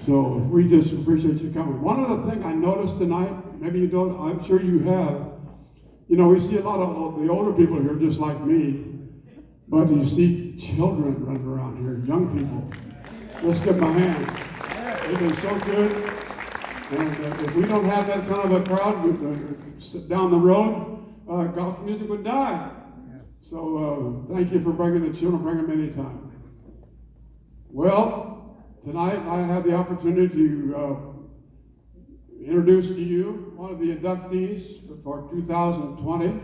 So we just appreciate you coming. One other thing I noticed tonight, maybe you don't, I'm sure you have, you know, we see a lot of the older people here just like me, but you see children running around here, young people. Let's give them a hand. They've been so good. And if we don't have that kind of a crowd down the road, gospel music would die. So thank you for bringing the children, bring them anytime. Well, tonight I have the opportunity to introduce to you one of the inductees for 2020.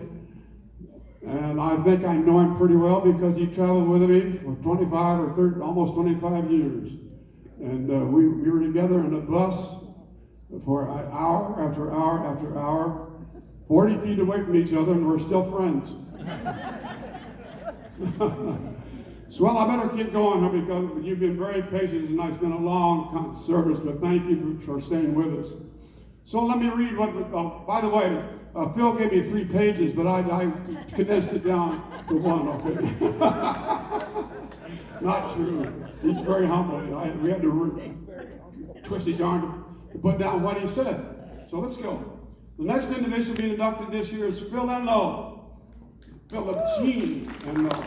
And I think I know him pretty well because he traveled with me for 25 or 30, almost 25 years. And we were together in a bus for hour after hour after hour, 40 feet away from each other, and we're still friends. So, well, I better keep going because you've been very patient tonight. It's been a long service, but thank you for staying with us. So let me read what, by the way, Phil gave me 3 pages, but I condensed it down to 1, okay? Not true. He's very humble. We had to twist his arm to put down what he said. So let's go. The next individual being inducted this year is Phil Enloe. Philip Gene Enloe.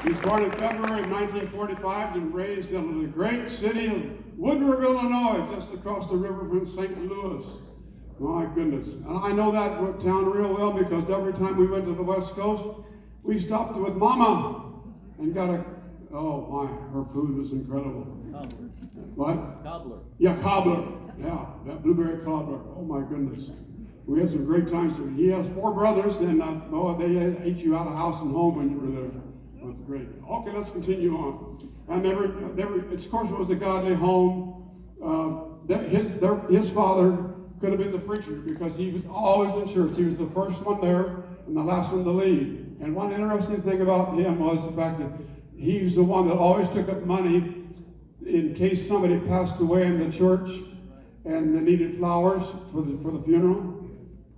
He's born in February of 1945 and raised in the great city of Woodruff, Illinois, just across the river from St. Louis. My goodness. And I know that town real well because every time we went to the West Coast, we stopped with Mama and got oh my, her food was incredible. Cobbler. What? Cobbler. Yeah, cobbler. Yeah, that blueberry cobbler. Oh my goodness. We had some great times. He has 4 brothers, and they ate you out of house and home when you were there. It was great. Okay, let's continue on. And of course, it was a godly home. His father could have been the preacher because he was always in church. He was the first one there and the last one to leave. And one interesting thing about him was the fact that he was the one that always took up money in case somebody passed away in the church and they needed flowers for the funeral.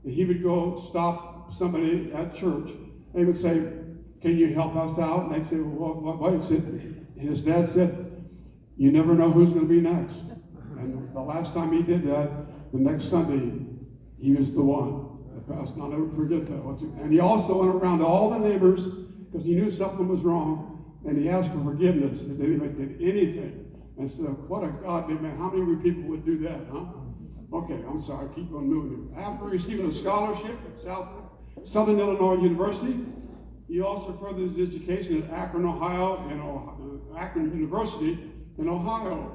And he would go stop somebody at church. They would say, "Can you help us out?" And they'd say, "Well, what?" His dad said, "You never know who's going to be next." And the last time he did that, the next Sunday, he was the one that passed. And I'll never forget that. And he also went around to all the neighbors because he knew something was wrong, and he asked for forgiveness if anybody did anything. And so, what a godly man. How many people would do that, huh? Okay, I'm sorry, keep on moving. After receiving a scholarship at Southern Illinois University, he also furthered his education at Akron, Ohio, and Akron University in Ohio.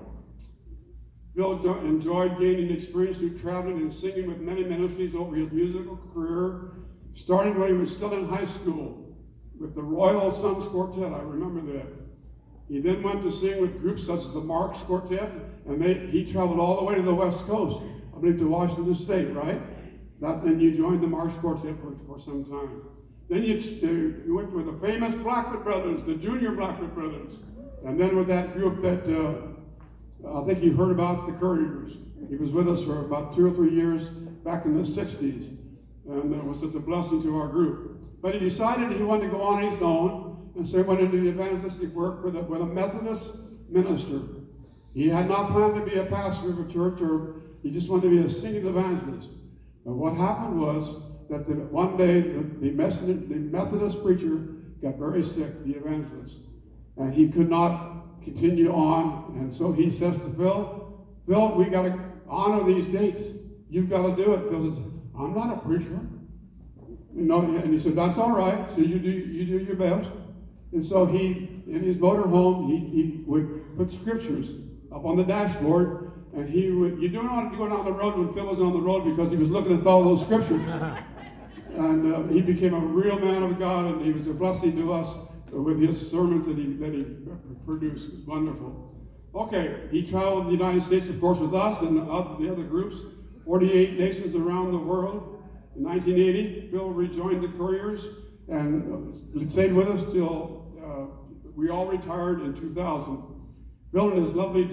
Bill enjoyed gaining experience through traveling and singing with many ministries over his musical career, starting when he was still in high school with the Royal Sons Quartet. I remember that. He then went to sing with groups such as the Marks Quartet, and he traveled all the way to the West Coast, I believe to Washington State, right? And you joined the Marks Quartet for some time. Then you went with the famous Blackwood Brothers, the Junior Blackwood Brothers, and then with that group that I think you've heard about, the Couriers. He was with us for about 2 or 3 years back in the 60s, and it was such a blessing to our group. But he decided he wanted to go on his own, and so he went into the evangelistic work with a Methodist minister. He had not planned to be a pastor of a church, or he just wanted to be a singing evangelist. But what happened was that one day the Methodist preacher got very sick, the evangelist, and he could not continue on. And so he says to Phil, we got to honor these dates. You've got to do it. Phil says, "I'm not a preacher." And he said, "That's all right. So you do your best." And so in his motorhome, he would put scriptures up on the dashboard, and you don't want to go down the road when Phil was on the road because he was looking at all those scriptures. And he became a real man of God, and he was a blessing to us with his sermons that he produced. It was wonderful. Okay, he traveled the United States, of course, with us and the other groups, 48 nations around the world. In 1980, Phil rejoined the Couriers and stayed with us till we all retired in 2000. Phil and his lovely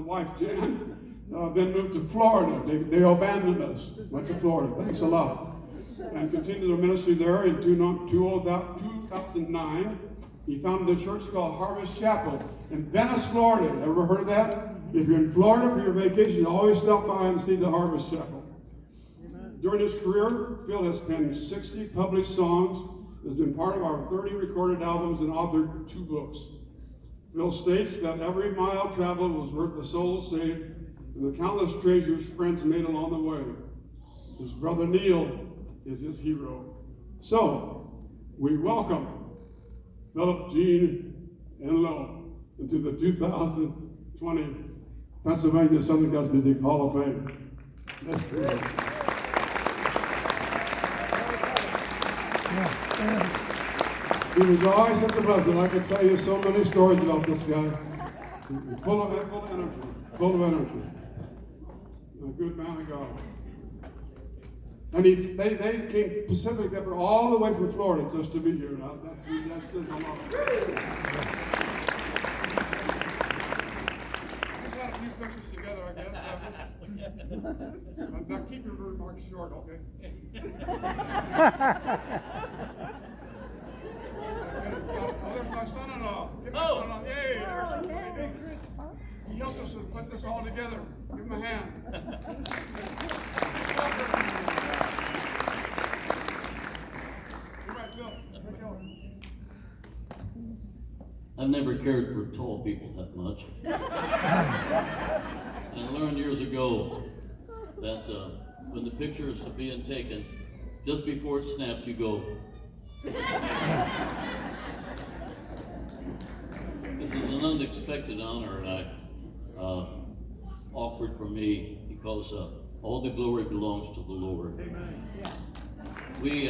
wife Jan, then moved to Florida. They abandoned us, went to Florida. Thanks a lot. And continued their ministry there in 2009. He founded a church called Harvest Chapel in Venice, Florida. Ever heard of that? If you're in Florida for your vacation, always stop by and see the Harvest Chapel. Amen. During his career, Phil has penned 60 published songs, has been part of our 30 recorded albums, and authored 2 books. Phil states that every mile traveled was worth the soul saved, and the countless treasures friends made along the way. His brother Neil is his hero. So, we welcome Philip Gene Enloe into the 2020 Pennsylvania Southern Gospel Music Hall of Fame. Let's go. He was always at the buzzer. I could tell you so many stories about this guy. Full of energy. A good man of God. And they came Pacific River all the way from Florida just to be here. Now, that says a lot. We've got a few pictures together, I guess. Now keep your remarks short, okay? Oh, there's my son-in-law. Give my son-in-law. Yay, there's he helped us put this all together. Give him a hand. I've never cared for tall people that much. And I learned years ago that when the picture is being taken, just before it snapped, you go. This is an unexpected honor, and awkward for me because all the glory belongs to the Lord. Amen. We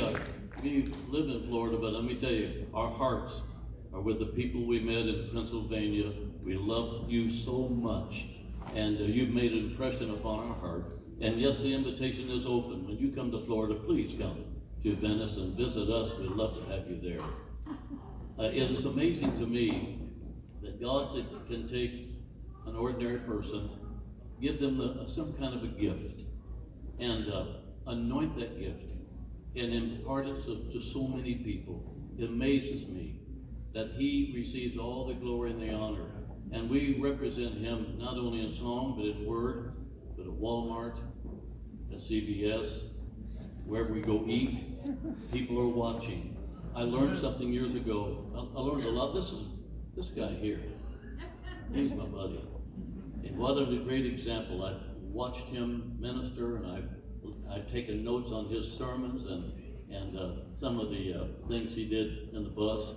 live in Florida, but let me tell you, our hearts are with the people we met in Pennsylvania. We love you so much, and you've made an impression upon our heart. And yes, the invitation is open. When you come to Florida, please come to Venice and visit us. We'd love to have you there. It is amazing to me that God can take an ordinary person, give them some kind of a gift, and anoint that gift, and impart it to so many people. It amazes me that he receives all the glory and the honor. And we represent him not only in song, but in word, but at Walmart, at CVS, wherever we go eat, people are watching. I learned something years ago. I learned a lot. This guy here. He's my buddy. And what a great example. I've watched him minister, and I've taken notes on his sermons and some of the things he did in the bus.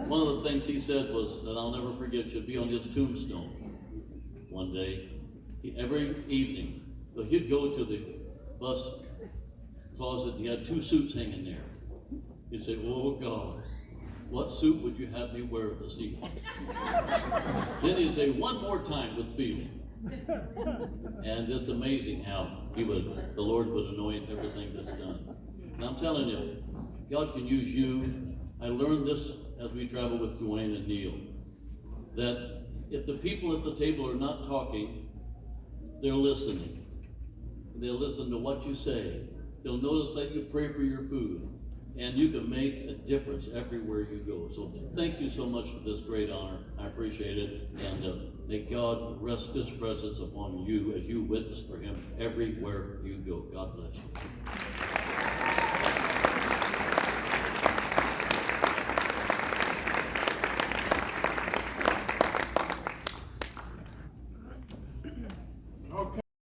One of the things he said was that I'll never forget should be on his tombstone one day. Every evening, so he'd go to the bus closet, and he had 2 suits hanging there. He'd say, "Oh God, what suit would you have me wear this evening?" Then he'd say, "One more time with feeling." And it's amazing how the Lord would anoint everything that's done. And I'm telling you, God can use you. I learned this as we travel with Dwayne and Neil, that if the people at the table are not talking, they're listening. They'll listen to what you say. They'll notice that you pray for your food, and you can make a difference everywhere you go. So thank you so much for this great honor. I appreciate it, and may God rest his presence upon you as you witness for him everywhere you go. God bless you.